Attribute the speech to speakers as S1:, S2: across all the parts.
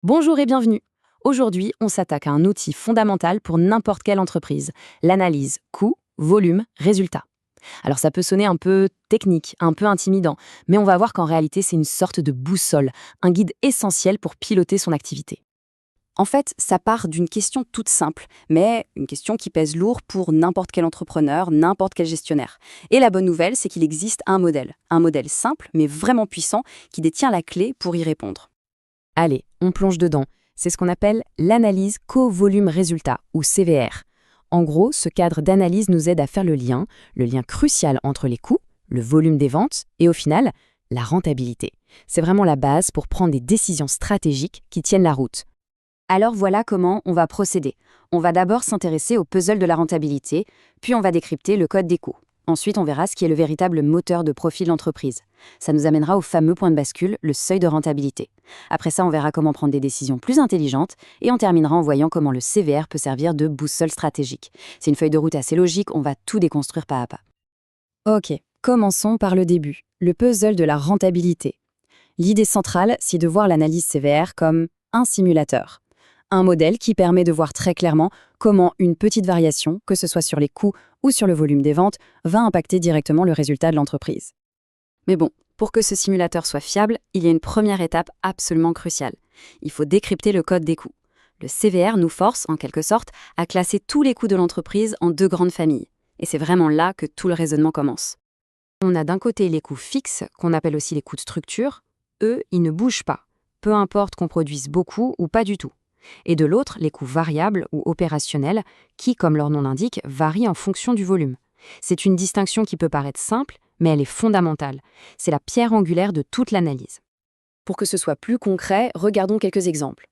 S1: Bonjour et bienvenue. Aujourd'hui, on s'attaque à un outil fondamental pour n'importe quelle entreprise, l'analyse coût, volume, résultat. Alors ça peut sonner un peu technique, un peu intimidant, mais on va voir qu'en réalité c'est une sorte de boussole, un guide essentiel pour piloter son activité.
S2: En fait, ça part d'une question toute simple, mais une question qui pèse lourd pour n'importe quel entrepreneur, n'importe quel gestionnaire. Et la bonne nouvelle, c'est qu'il existe un modèle simple mais vraiment puissant qui détient la clé pour y répondre.
S1: Allez, on plonge dedans. C'est ce qu'on appelle l'analyse coût-volume-résultat, ou CVR. En gros, ce cadre d'analyse nous aide à faire le lien crucial entre les coûts, le volume des ventes et au final, la rentabilité. C'est vraiment la base pour prendre des décisions stratégiques qui tiennent la route.
S2: Alors voilà comment on va procéder. On va d'abord s'intéresser au puzzle de la rentabilité, puis on va décrypter le code des coûts. Ensuite, on verra ce qui est le véritable moteur de profit de l'entreprise. Ça nous amènera au fameux point de bascule, le seuil de rentabilité. Après ça, on verra comment prendre des décisions plus intelligentes et on terminera en voyant comment le CVR peut servir de boussole stratégique. C'est une feuille de route assez logique, on va tout déconstruire pas à pas.
S1: Ok, commençons par le début, le puzzle de la rentabilité. L'idée centrale, c'est de voir l'analyse CVR comme un simulateur. Un modèle qui permet de voir très clairement comment une petite variation, que ce soit sur les coûts ou sur le volume des ventes, va impacter directement le résultat de l'entreprise.
S2: Mais bon, pour que ce simulateur soit fiable, il y a une première étape absolument cruciale. Il faut décrypter le code des coûts. Le CVR nous force, en quelque sorte, à classer tous les coûts de l'entreprise en deux grandes familles. Et c'est vraiment là que tout le raisonnement commence.
S1: On a d'un côté les coûts fixes, qu'on appelle aussi les coûts de structure. Eux, ils ne bougent pas, peu importe qu'on produise beaucoup ou pas du tout. Et de l'autre, les coûts variables ou opérationnels, qui, comme leur nom l'indique, varient en fonction du volume. C'est une distinction qui peut paraître simple, mais elle est fondamentale. C'est la pierre angulaire de toute l'analyse. Pour que ce soit plus concret, regardons quelques exemples.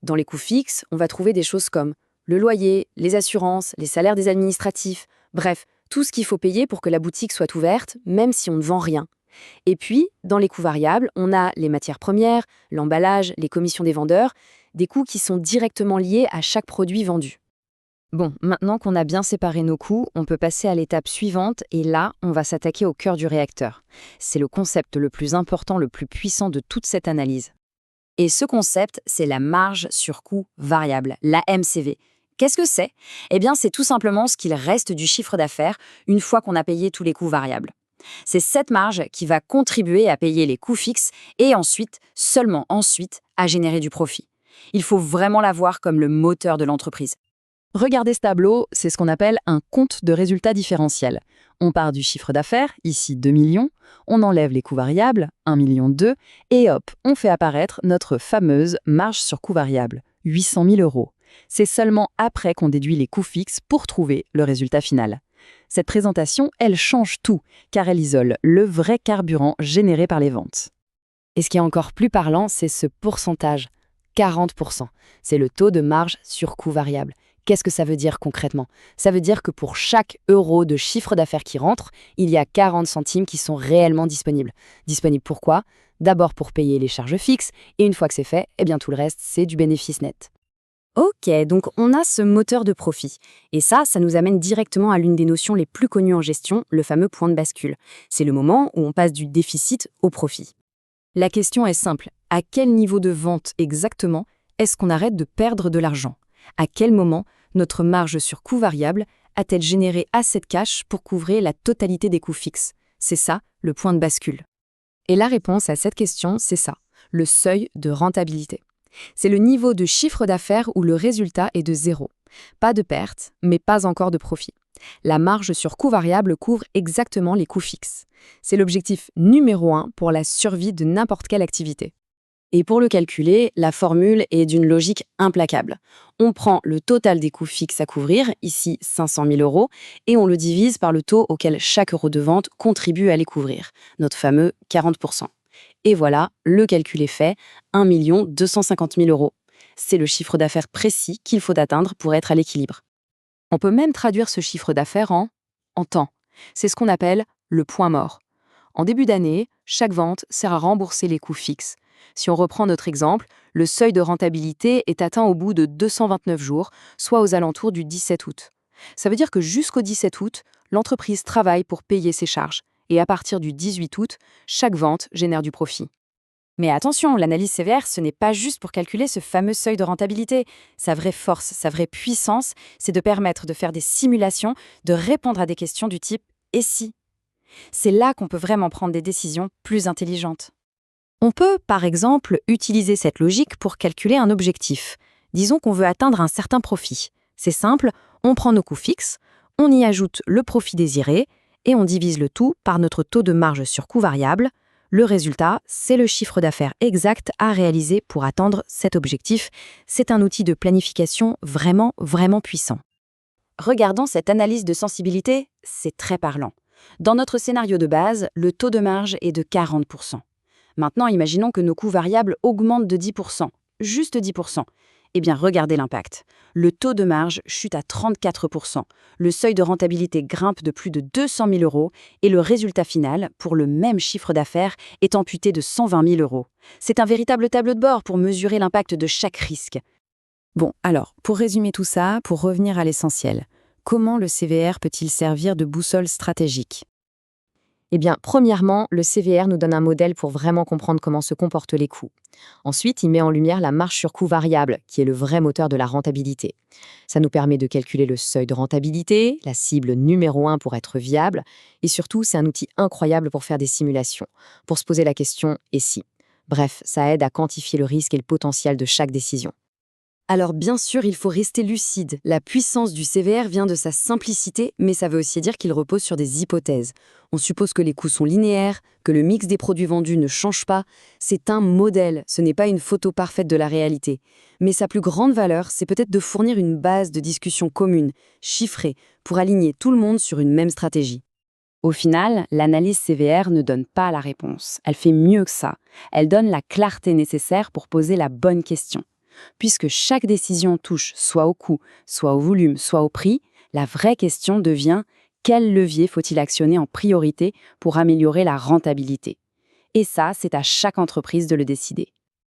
S1: Dans les coûts fixes, on va trouver des choses comme le loyer, les assurances, les salaires des administratifs, bref, tout ce qu'il faut payer pour que la boutique soit ouverte, même si on ne vend rien. Et puis, dans les coûts variables, on a les matières premières, l'emballage, les commissions des vendeurs, des coûts qui sont directement liés à chaque produit vendu. Bon, maintenant qu'on a bien séparé nos coûts, on peut passer à l'étape suivante et là, on va s'attaquer au cœur du réacteur. C'est le concept le plus important, le plus puissant de toute cette analyse. Et ce concept, c'est la marge sur coût variable, la MCV. Qu'est-ce que c'est? Eh bien, c'est tout simplement ce qu'il reste du chiffre d'affaires une fois qu'on a payé tous les coûts variables. C'est cette marge qui va contribuer à payer les coûts fixes et ensuite, seulement ensuite, à générer du profit. Il faut vraiment la voir comme le moteur de l'entreprise. Regardez ce tableau, c'est ce qu'on appelle un compte de résultat différentiel. On part du chiffre d'affaires, ici 2 millions, on enlève les coûts variables, 1,2 million, et hop, on fait apparaître notre fameuse marge sur coût variable, 800 000 euros. C'est seulement après qu'on déduit les coûts fixes pour trouver le résultat final. Cette présentation, elle change tout, car elle isole le vrai carburant généré par les ventes. Et ce qui est encore plus parlant, c'est ce pourcentage, 40%. C'est le taux de marge sur coût variable. Qu'est-ce que ça veut dire concrètement? Ça veut dire que pour chaque euro de chiffre d'affaires qui rentre, il y a 40 centimes qui sont réellement disponibles. Disponibles pourquoi? D'abord pour payer les charges fixes, et une fois que c'est fait, eh bien tout le reste, c'est du bénéfice net. Ok, donc on a ce moteur de profit. Et ça nous amène directement à l'une des notions les plus connues en gestion, le fameux point de bascule. C'est le moment où on passe du déficit au profit. La question est simple. À quel niveau de vente exactement est-ce qu'on arrête de perdre de l'argent? À quel moment notre marge sur coût variable a-t-elle généré assez de cash pour couvrir la totalité des coûts fixes? C'est ça, le point de bascule. Et la réponse à cette question, c'est ça, le seuil de rentabilité. C'est le niveau de chiffre d'affaires où le résultat est de zéro. Pas de perte, mais pas encore de profit. La marge sur coût variable couvre exactement les coûts fixes. C'est l'objectif numéro 1 pour la survie de n'importe quelle activité. Et pour le calculer, la formule est d'une logique implacable. On prend le total des coûts fixes à couvrir, ici 500 000 euros, et on le divise par le taux auquel chaque euro de vente contribue à les couvrir, notre fameux 40%. Et voilà, le calcul est fait, 1 250 000 euros. C'est le chiffre d'affaires précis qu'il faut atteindre pour être à l'équilibre. On peut même traduire ce chiffre d'affaires en temps. C'est ce qu'on appelle le point mort. En début d'année, chaque vente sert à rembourser les coûts fixes. Si on reprend notre exemple, le seuil de rentabilité est atteint au bout de 229 jours, soit aux alentours du 17 août. Ça veut dire que jusqu'au 17 août, l'entreprise travaille pour payer ses charges. Et à partir du 18 août, chaque vente génère du profit.
S2: Mais attention, l'analyse CVR, ce n'est pas juste pour calculer ce fameux seuil de rentabilité. Sa vraie force, sa vraie puissance, c'est de permettre de faire des simulations, de répondre à des questions du type « et si ?» C'est là qu'on peut vraiment prendre des décisions plus intelligentes.
S1: On peut, par exemple, utiliser cette logique pour calculer un objectif. Disons qu'on veut atteindre un certain profit. C'est simple, on prend nos coûts fixes, on y ajoute le profit désiré et on divise le tout par notre taux de marge sur coût variable. Le résultat, c'est le chiffre d'affaires exact à réaliser pour atteindre cet objectif. C'est un outil de planification vraiment, vraiment puissant.
S2: Regardons cette analyse de sensibilité, c'est très parlant. Dans notre scénario de base, le taux de marge est de 40%. Maintenant, imaginons que nos coûts variables augmentent de 10%, juste 10%. Eh bien, regardez l'impact. Le taux de marge chute à 34%, le seuil de rentabilité grimpe de plus de 200 000 € et le résultat final, pour le même chiffre d'affaires, est amputé de 120 000 €. C'est un véritable tableau de bord pour mesurer l'impact de chaque risque.
S1: Bon, alors, pour résumer tout ça, pour revenir à l'essentiel, comment le CVR peut-il servir de boussole stratégique ? Eh bien, premièrement, le CVR nous donne un modèle pour vraiment comprendre comment se comportent les coûts. Ensuite, il met en lumière la marge sur coût variable, qui est le vrai moteur de la rentabilité. Ça nous permet de calculer le seuil de rentabilité, la cible numéro 1 pour être viable, et surtout, c'est un outil incroyable pour faire des simulations, pour se poser la question « et si ?» Bref, ça aide à quantifier le risque et le potentiel de chaque décision. Alors bien sûr, il faut rester lucide. La puissance du CVR vient de sa simplicité, mais ça veut aussi dire qu'il repose sur des hypothèses. On suppose que les coûts sont linéaires, que le mix des produits vendus ne change pas. C'est un modèle, ce n'est pas une photo parfaite de la réalité. Mais sa plus grande valeur, c'est peut-être de fournir une base de discussion commune, chiffrée, pour aligner tout le monde sur une même stratégie.
S2: Au final, l'analyse CVR ne donne pas la réponse. Elle fait mieux que ça. Elle donne la clarté nécessaire pour poser la bonne question. Puisque chaque décision touche soit au coût, soit au volume, soit au prix, la vraie question devient quel levier faut-il actionner en priorité pour améliorer la rentabilité ? Et ça, c'est à chaque entreprise de le décider.